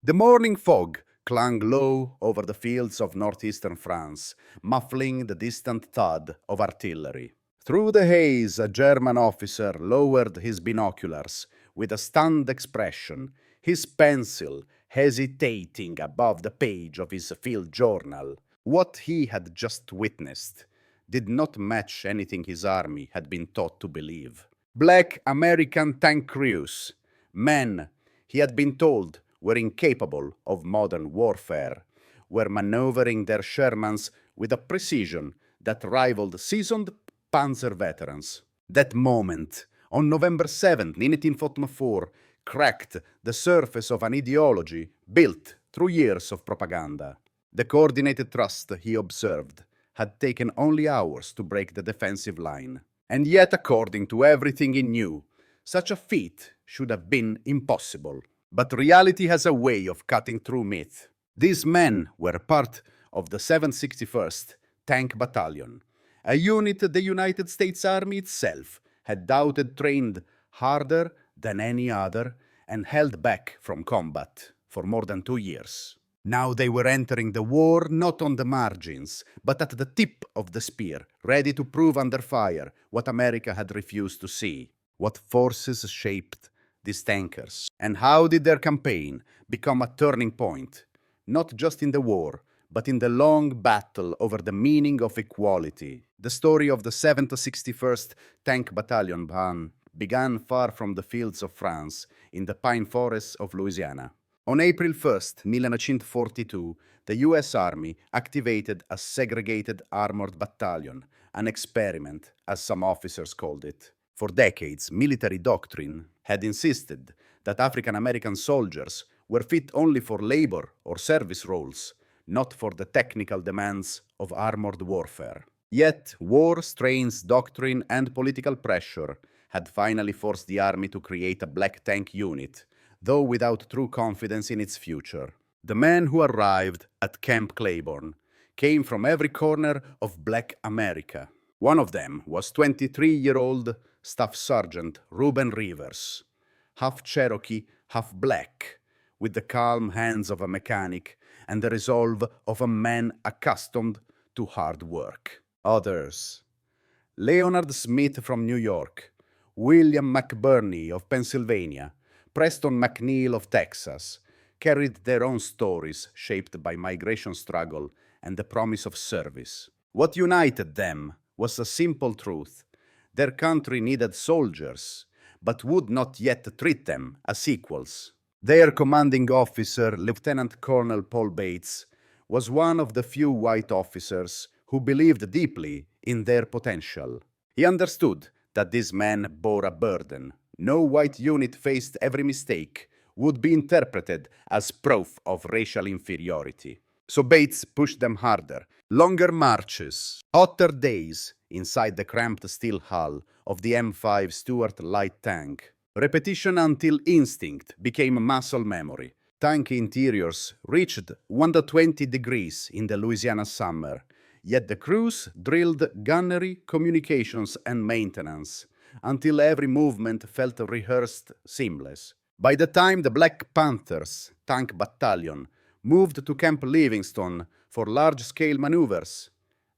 The morning fog clung low over the fields of northeastern France, muffling the distant thud of artillery. Through the haze, a German officer lowered his binoculars with a stunned expression, his pencil hesitating above the page of his field journal. What he had just witnessed did not match anything his army had been taught to believe. Black American tank crews, men he had been told were incapable of modern warfare, were maneuvering their Shermans with a precision that rivaled seasoned Panzer veterans. That moment, on November 7, 1944, cracked the surface of an ideology built through years of propaganda. The coordinated thrust, he observed, had taken only hours to break the defensive line. And yet, according to everything he knew, such a feat should have been impossible. But reality has a way of cutting through myth. These men were part of the 761st Tank Battalion, a unit the United States Army itself had doubted trained harder than any other and held back from combat for more than 2 years. Now they were entering the war not on the margins, but at the tip of the spear, ready to prove under fire what America had refused to see. What forces shaped these tankers, and how did their campaign become a turning point, not just in the war, but in the long battle over the meaning of equality? The story of the 761st Tank Battalion began far from the fields of France, in the pine forests of Louisiana. On April 1st, 1942, the U.S. Army activated a segregated armored battalion, an experiment, as some officers called it. For decades, military doctrine had insisted that African American soldiers were fit only for labor or service roles, not for the technical demands of armored warfare. Yet, war, strains, doctrine, and political pressure had finally forced the army to create a black tank unit, though without true confidence in its future. The men who arrived at Camp Claiborne came from every corner of Black America. One of them was 23-year-old Staff Sergeant Reuben Rivers, half Cherokee, half black, with the calm hands of a mechanic and the resolve of a man accustomed to hard work. Others: Leonard Smith from New York, William McBurney of Pennsylvania, Preston McNeil of Texas, carried their own stories shaped by migration struggle and the promise of service. What united them was a simple truth. Their country needed soldiers, but would not yet treat them as equals. Their commanding officer, Lieutenant Colonel Paul Bates, was one of the few white officers who believed deeply in their potential. He understood that these men bore a burden. No white unit faced every mistake would be interpreted as proof of racial inferiority. So Bates pushed them harder. Longer marches, hotter days inside the cramped steel hull of the M5 Stuart light tank. Repetition until instinct became muscle memory. Tank interiors reached 120 degrees in the Louisiana summer, yet the crews drilled gunnery, communications, and maintenance until every movement felt rehearsed, seamless. By the time the Black Panthers Tank Battalion moved to Camp Livingston for large-scale maneuvers,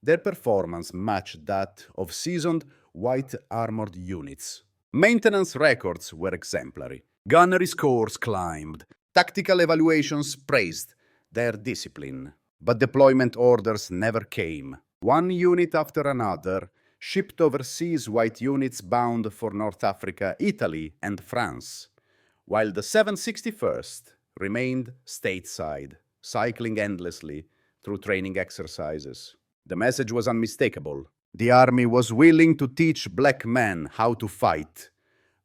their performance matched that of seasoned white armored units. Maintenance records were exemplary. Gunnery scores climbed. Tactical evaluations praised their discipline. But deployment orders never came. One unit after another shipped overseas white units bound for North Africa, Italy, and France, while the 761st remained stateside, cycling endlessly through training exercises. The message was unmistakable. The army was willing to teach black men how to fight,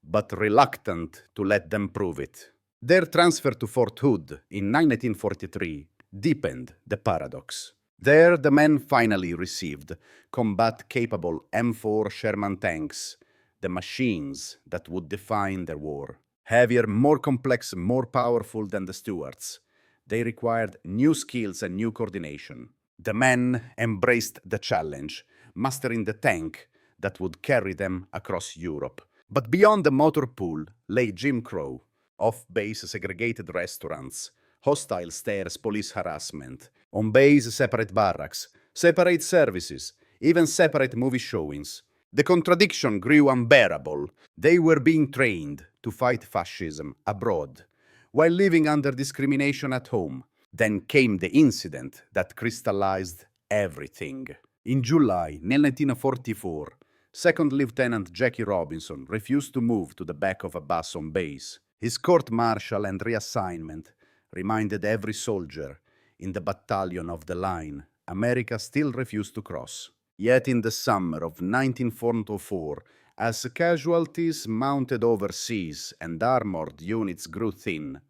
but reluctant to let them prove it. Their transfer to Fort Hood in 1943 deepened the paradox. There, the men finally received combat-capable M4 Sherman tanks, the machines that would define their war. Heavier, more complex, more powerful than the Stuarts, they required new skills and new coordination. The men embraced the challenge, mastering the tank that would carry them across Europe. But beyond the motor pool lay Jim Crow, off-base segregated restaurants, hostile stares, police harassment. On base, separate barracks, separate services, even separate movie showings. The contradiction grew unbearable. They were being trained to fight fascism abroad, while living under discrimination at home. Then came the incident that crystallized everything. In July 1944, Second Lieutenant Jackie Robinson refused to move to the back of a bus on base. His court-martial and reassignment reminded every soldier in the battalion of the line America still refused to cross. Yet in the summer of 1944, as casualties mounted overseas and armored units grew thin,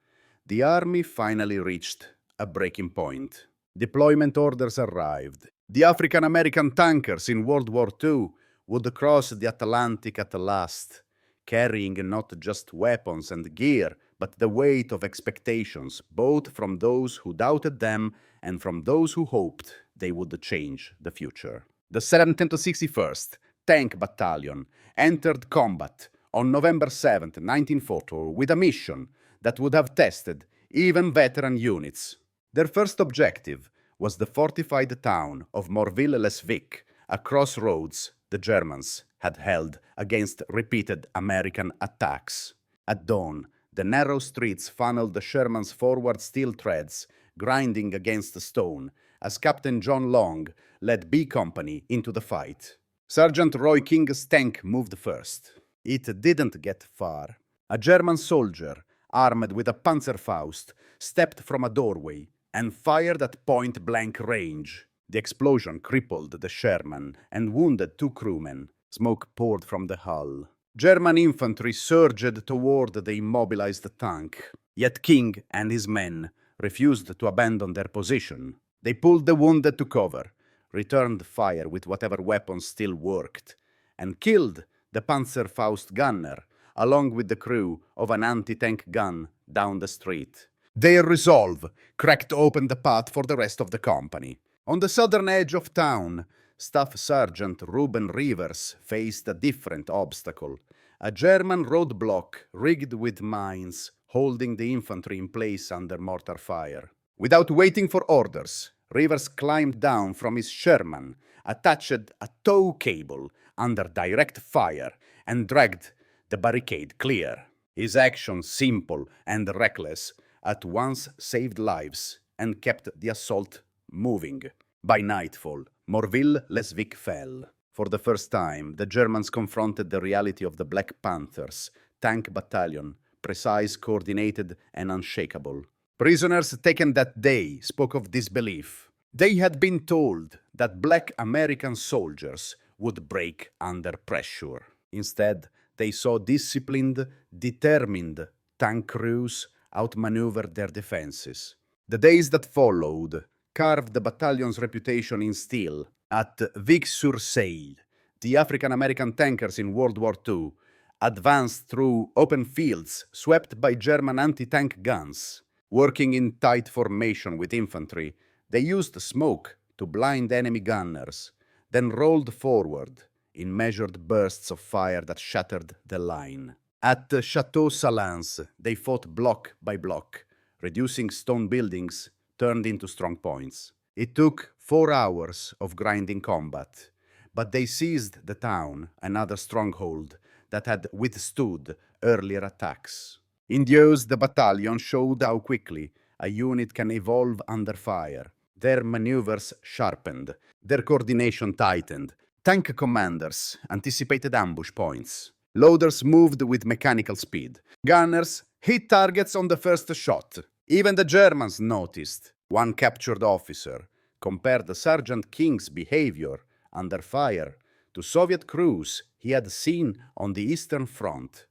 the army finally reached a breaking point. Deployment orders arrived. The African-American tankers in World War II would cross the Atlantic at last, carrying not just weapons and gear, but the weight of expectations, both from those who doubted them and from those who hoped they would change the future. The 761st Tank Battalion entered combat on November 7, 1944, with a mission that would have tested even veteran units. Their first objective was the fortified town of Morville-les-Vicq, a crossroads the Germans had held against repeated American attacks. At dawn, the narrow streets funneled the Shermans' forward steel treads, grinding against the stone, as Captain John Long led B Company into the fight. Sergeant Roy King's tank moved first. It didn't get far. A German soldier, armed with a Panzerfaust, stepped from a doorway and fired at point-blank range. The explosion crippled the Sherman and wounded 2 crewmen. Smoke poured from the hull. German infantry surged toward the immobilized tank. Yet King and his men refused to abandon their position. They pulled the wounded to cover, returned fire with whatever weapons still worked, and killed the Panzerfaust gunner, along with the crew of an anti-tank gun down the street. Their resolve cracked open the path for the rest of the company. On the southern edge of town, Staff Sergeant Reuben Rivers faced a different obstacle, a German roadblock rigged with mines, holding the infantry in place under mortar fire. Without waiting for orders, Rivers climbed down from his Sherman, attached a tow cable under direct fire, and dragged the barricade clear. His action, simple and reckless, at once saved lives and kept the assault moving. By nightfall, Morville-les-Vicq fell. For the first time, the Germans confronted the reality of the Black Panthers, Tank Battalion, precise, coordinated, and unshakable. Prisoners taken that day spoke of disbelief. They had been told that black American soldiers would break under pressure. Instead, they saw disciplined, determined tank crews outmaneuver their defenses. The days that followed carved the battalion's reputation in steel. At Vic-sur-Seille, the African-American tankers in World War II advanced through open fields swept by German anti-tank guns. Working in tight formation with infantry, they used smoke to blind enemy gunners, then rolled forward in measured bursts of fire that shattered the line. At Chateau Salins, they fought block by block, reducing stone buildings turned into strong points. It took 4 hours of grinding combat, but they seized the town, another stronghold that had withstood earlier attacks. In those, the battalion showed how quickly a unit can evolve under fire. Their maneuvers sharpened, their coordination tightened. Tank commanders anticipated ambush points. Loaders moved with mechanical speed. Gunners hit targets on the first shot. Even the Germans noticed. One captured officer compared Sergeant King's behavior under fire to Soviet crews he had seen on the Eastern Front.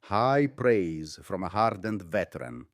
High praise from a hardened veteran.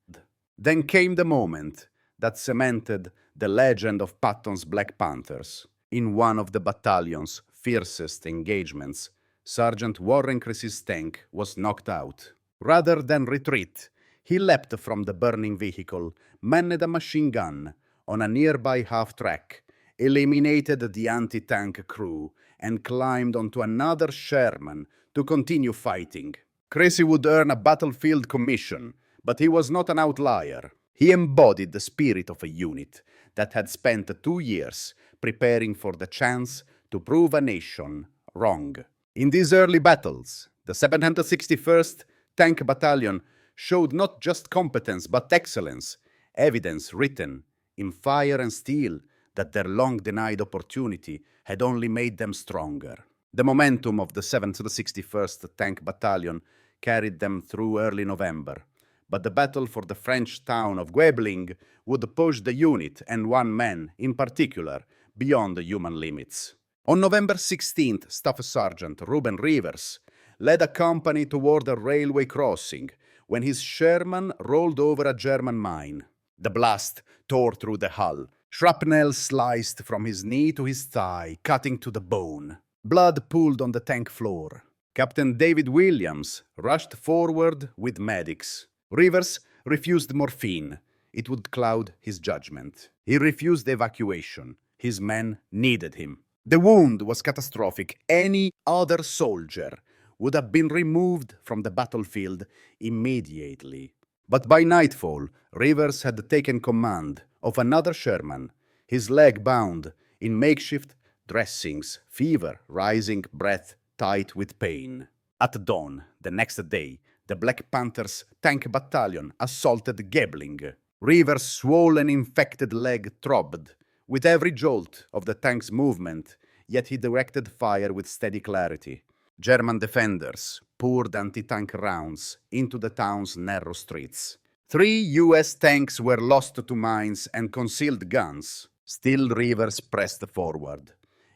Then came the moment that cemented the legend of Patton's Black Panthers. In one of the battalion's fiercest engagements, Sergeant Warren Chris's tank was knocked out. Rather than retreat, he leapt from the burning vehicle, manned a machine gun on a nearby half-track, eliminated the anti-tank crew, and climbed onto another Sherman to continue fighting. Chrissy would earn a battlefield commission, but he was not an outlier. He embodied the spirit of a unit that had spent 2 years preparing for the chance to prove a nation wrong. In these early battles, the 761st Tank Battalion showed not just competence but excellence, evidence written in fire and steel that their long-denied opportunity had only made them stronger. The momentum of the 761st Tank Battalion carried them through early November, but the battle for the French town of Guebling would push the unit, and one man in particular, beyond the human limits. On November 16th, Staff Sergeant Reuben Rivers led a company toward a railway crossing when his Sherman rolled over a German mine. The blast tore through the hull. Shrapnel sliced from his knee to his thigh, cutting to the bone. Blood pooled on the tank floor. Captain David Williams rushed forward with medics. Rivers refused morphine. It would cloud his judgment. He refused evacuation. His men needed him. The wound was catastrophic. Any other soldier would have been removed from the battlefield immediately. But by nightfall, Rivers had taken command of another Sherman, his leg bound in makeshift dressings, fever rising, breath tight with pain. At dawn the next day, the Black Panthers Tank Battalion assaulted Gebling. Rivers' swollen, infected leg throbbed with every jolt of the tank's movement, yet he directed fire with steady clarity. German defenders poured anti-tank rounds into the town's narrow streets. 3 U.S. tanks were lost to mines and concealed guns. Still, Rivers pressed forward,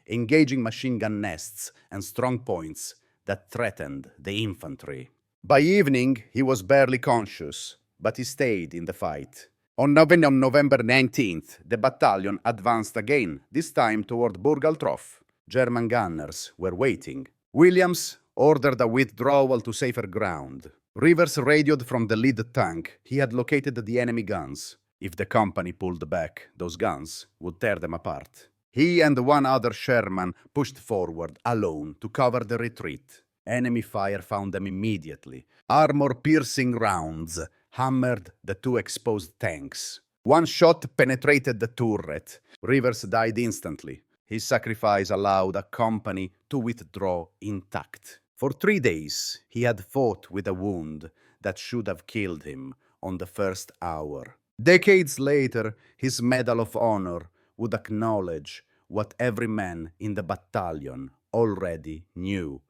engaging machine gun nests and strong points that threatened the infantry. By evening, he was barely conscious, but he stayed in the fight. On November 19th, the battalion advanced again, this time toward Burgaltroff. German gunners were waiting. Williams ordered a withdrawal to safer ground. Rivers radioed from the lead tank. He had located the enemy guns. If the company pulled back, those guns would tear them apart. He and one other Sherman pushed forward alone to cover the retreat. Enemy fire found them immediately. Armor-piercing rounds hammered the 2 exposed tanks. One shot penetrated the turret. Rivers died instantly. His sacrifice allowed a company to withdraw intact. For 3 days, he had fought with a wound that should have killed him on the first hour. Decades later, his Medal of Honor would acknowledge what every man in the battalion already knew.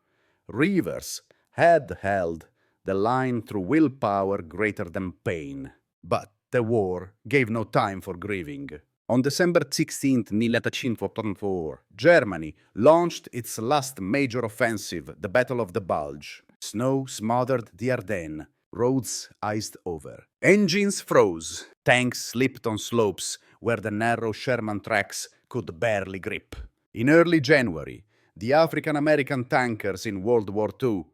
Rivers had held the line through willpower greater than pain. But the war gave no time for grieving. On December 16, 1944, Germany launched its last major offensive, the Battle of the Bulge. Snow smothered the Ardennes, roads iced over. Engines froze. Tanks slipped on slopes where the narrow Sherman tracks could barely grip. In early January, the African-American tankers in World War II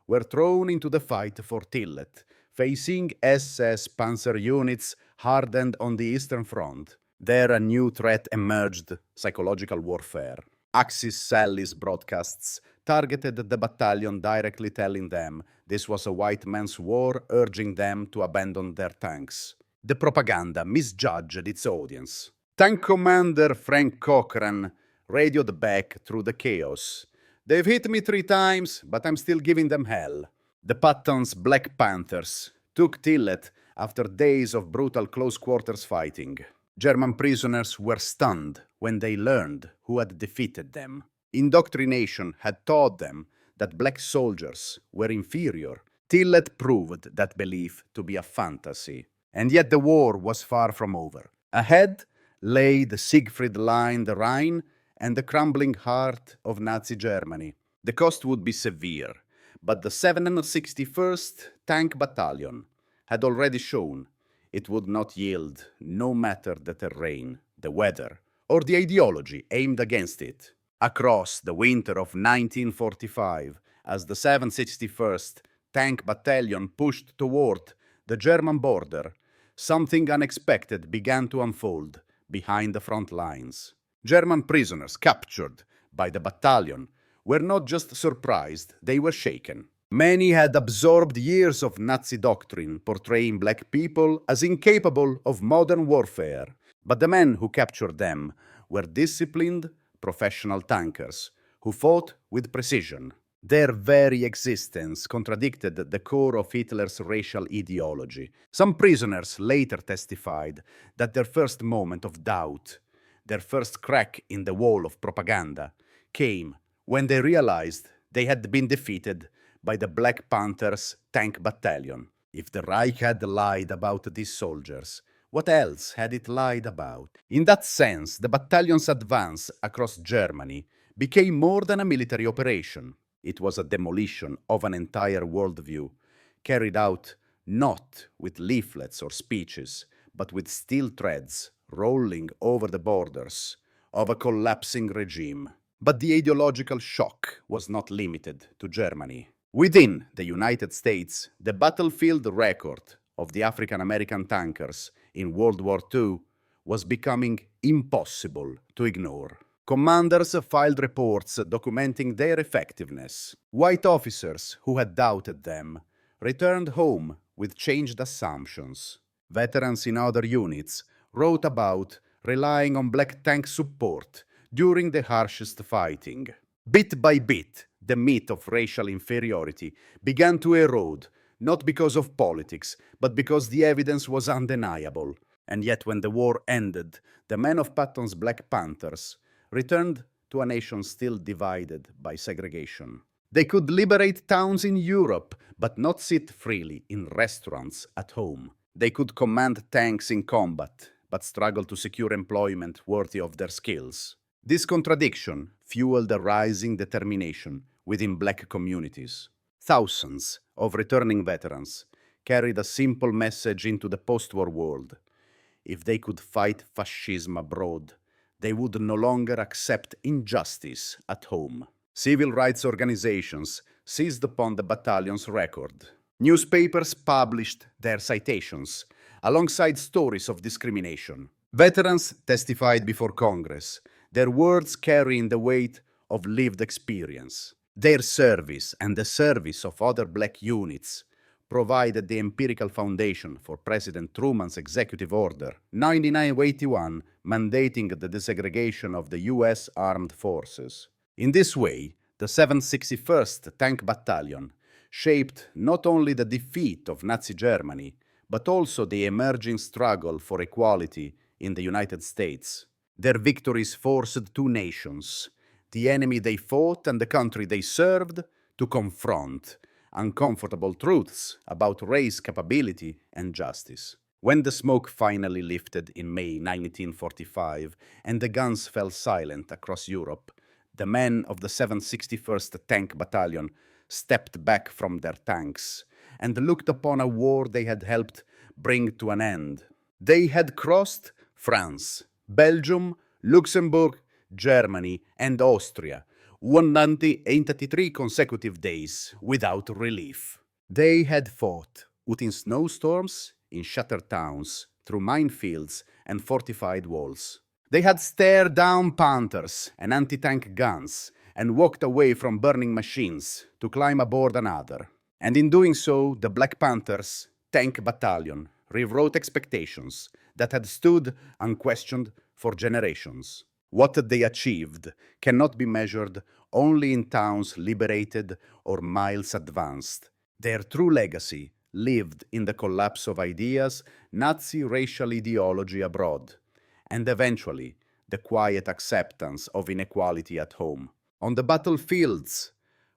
were thrown into the fight for Tillet, facing SS Panzer units hardened on the Eastern Front. There a new threat emerged, psychological warfare. Axis Sally's broadcasts targeted the battalion, directly telling them this was a white man's war, urging them to abandon their tanks. The propaganda misjudged its audience. Tank Commander Frank Cochran radioed back through the chaos. "They've hit me 3 times, but I'm still giving them hell." The Patton's Black Panthers took Tillet after days of brutal close-quarters fighting. German prisoners were stunned when they learned who had defeated them. Indoctrination had taught them that black soldiers were inferior. Tillet proved that belief to be a fantasy. And yet the war was far from over. Ahead lay the Siegfried Line, the Rhine, and the crumbling heart of Nazi Germany. The cost would be severe, but the 761st Tank Battalion had already shown it would not yield, no matter the terrain, the weather, or the ideology aimed against it. Across the winter of 1945, as the 761st Tank Battalion pushed toward the German border, something unexpected began to unfold behind the front lines. German prisoners captured by the battalion were not just surprised, they were shaken. Many had absorbed years of Nazi doctrine portraying black people as incapable of modern warfare. But the men who captured them were disciplined, professional tankers who fought with precision. Their very existence contradicted the core of Hitler's racial ideology. Some prisoners later testified that their first moment of doubt, their first crack in the wall of propaganda, came when they realized they had been defeated by the Black Panthers' Tank Battalion. If the Reich had lied about these soldiers, what else had it lied about? In that sense, the battalion's advance across Germany became more than a military operation. It was a demolition of an entire worldview, carried out not with leaflets or speeches, but with steel threads rolling over the borders of a collapsing regime. But the ideological shock was not limited to Germany. Within the United States, the battlefield record of the African American tankers in World War II was becoming impossible to ignore. Commanders filed reports documenting their effectiveness. White officers who had doubted them returned home with changed assumptions. Veterans in other units wrote about relying on black tank support during the harshest fighting. Bit by bit, the myth of racial inferiority began to erode, not because of politics, but because the evidence was undeniable. And yet, when the war ended, the men of Patton's Black Panthers returned to a nation still divided by segregation. They could liberate towns in Europe, but not sit freely in restaurants at home. They could command tanks in combat, but struggle to secure employment worthy of their skills. This contradiction fueled a rising determination within black communities. Thousands of returning veterans carried a simple message into the post-war world. If they could fight fascism abroad, they would no longer accept injustice at home. Civil rights organizations seized upon the battalion's record. Newspapers published their citations, alongside stories of discrimination. Veterans testified before Congress, their words carrying the weight of lived experience. Their service and the service of other black units provided the empirical foundation for President Truman's Executive Order 9981, mandating the desegregation of the U.S. Armed Forces. In this way, the 761st Tank Battalion shaped not only the defeat of Nazi Germany, but also the emerging struggle for equality in the United States. Their victories forced two nations, the enemy they fought and the country they served, to confront uncomfortable truths about race capability and justice. When the smoke finally lifted in May 1945 and the guns fell silent across Europe, the men of the 761st Tank Battalion stepped back from their tanks and looked upon a war they had helped bring to an end. They had crossed France, Belgium, Luxembourg, Germany, and Austria, 183 consecutive days without relief. They had fought within snowstorms, in shattered towns, through minefields and fortified walls. They had stared down Panthers and anti-tank guns and walked away from burning machines to climb aboard another. And in doing so, the Black Panthers' Tank Battalion rewrote expectations that had stood unquestioned for generations. What they achieved cannot be measured only in towns liberated or miles advanced. Their true legacy lived in the collapse of ideas, Nazi racial ideology abroad, and eventually the quiet acceptance of inequality at home. On the battlefields,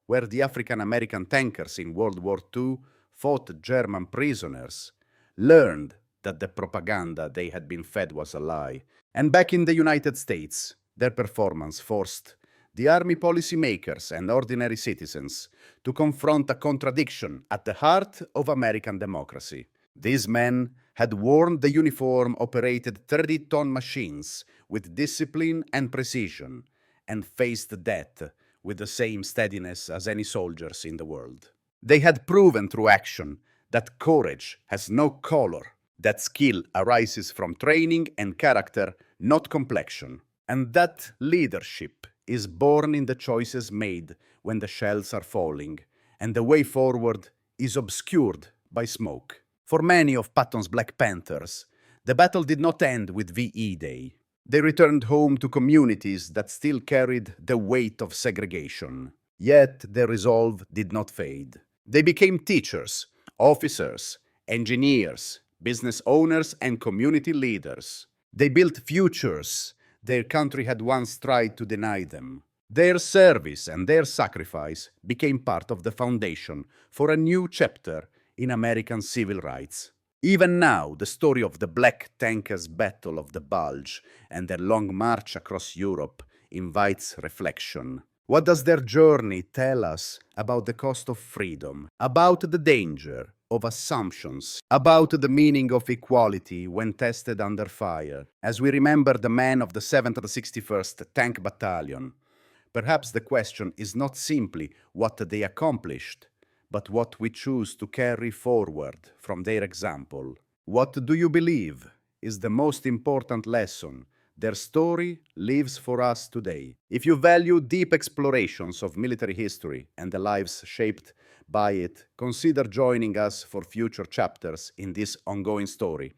where the African American tankers in World War II fought German prisoners, learned that the propaganda they had been fed was a lie. And back in the United States, their performance forced the army policymakers and ordinary citizens to confront a contradiction at the heart of American democracy. These men had worn the uniform-operated 30-ton machines with discipline and precision, and faced death with the same steadiness as any soldiers in the world. They had proven through action that courage has no color, that skill arises from training and character, not complexion, and that leadership is born in the choices made when the shells are falling and the way forward is obscured by smoke. For many of Patton's Black Panthers, the battle did not end with VE Day. They returned home to communities that still carried the weight of segregation. Yet their resolve did not fade. They became teachers, officers, engineers, business owners, and community leaders. They built futures their country had once tried to deny them. Their service and their sacrifice became part of the foundation for a new chapter in American civil rights. Even now, the story of the Black Tankers' Battle of the Bulge and their long march across Europe invites reflection. What does their journey tell us about the cost of freedom, about the danger of assumptions, about the meaning of equality when tested under fire? As we remember the men of the 761st Tank Battalion, perhaps the question is not simply what they accomplished, but what we choose to carry forward from their example. What do you believe is the most important lesson their story lives for us today? If you value deep explorations of military history and the lives shaped by it, consider joining us for future chapters in this ongoing story.